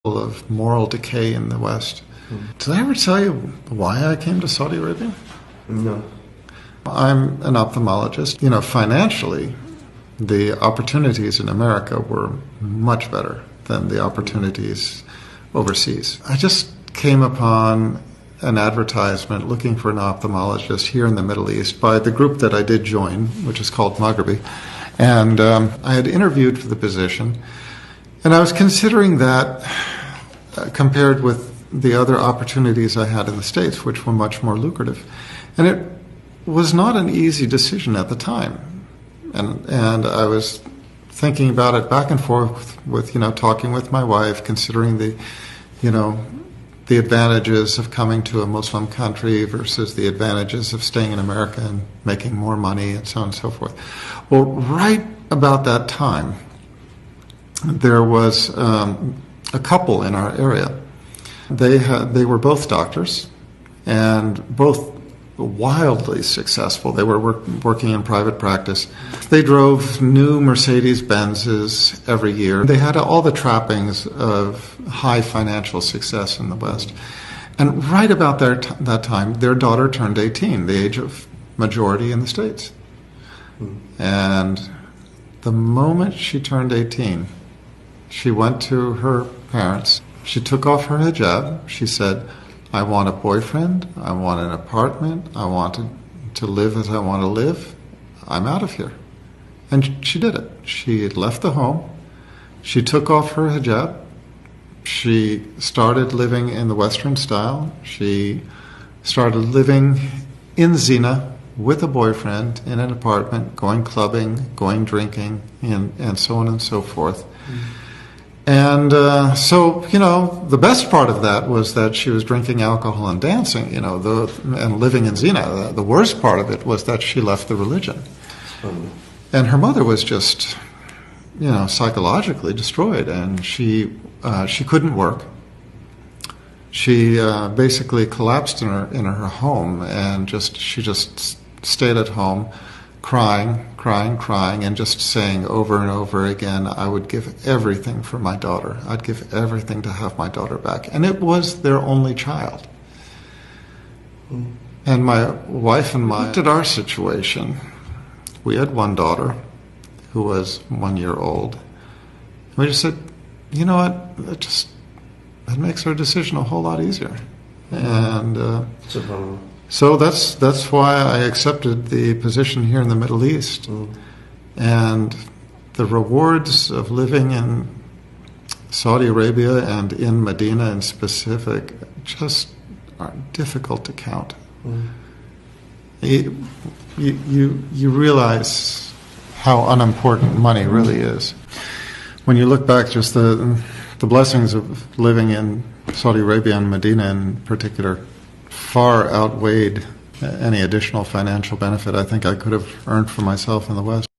of moral decay in the West. Did I ever tell you why I came to Saudi Arabia? No. I'm an ophthalmologist. Financially, the opportunities in America were much better than the opportunities overseas. I just came upon an advertisement looking for an ophthalmologist here in the Middle East by the group that I did join, which is called Maghribi. And I had interviewed for the position, and I was considering that compared with the other opportunities I had in the States, which were much more lucrative. And it was not an easy decision at the time. And I was thinking about it back and forth with, talking with my wife, considering the advantages of coming to a Muslim country versus the advantages of staying in America and making more money and so on and so forth. Well, right about that time, there was a couple in our area. They were both doctors and both wildly successful. They were working in private practice. They drove new Mercedes-Benzes every year. They had all the trappings of high financial success in the West. And right about that time, their daughter turned 18, the age of majority in the States. And the moment she turned 18, she went to her parents. She took off her hijab. She said, I want a boyfriend, I want an apartment, I want to live as I want to live. I'm out of here. And she did it. She left the home. She took off her hijab. She started living in the Western style. She started living in Zina with a boyfriend in an apartment, going clubbing, going drinking, and so on and so forth. And so, the best part of that was that she was drinking alcohol and dancing, and living in Zina. The worst part of it was that she left the religion. And her mother was just, psychologically destroyed, and she couldn't work. She basically collapsed in her home, and she just stayed at home, crying, and just saying over and over again, I would give everything for my daughter. I'd give everything to have my daughter back. And it was their only child. And my wife and I looked at our situation. We had one daughter who was 1 year old. We just said, you know what, that makes our decision a whole lot easier. And so that's why I accepted the position here in the Middle East. And the rewards of living in Saudi Arabia and in Medina in specific just are difficult to count. You realize how unimportant money really is. When you look back, just the blessings of living in Saudi Arabia and Medina in particular far outweighed any additional financial benefit I think I could have earned for myself in the West.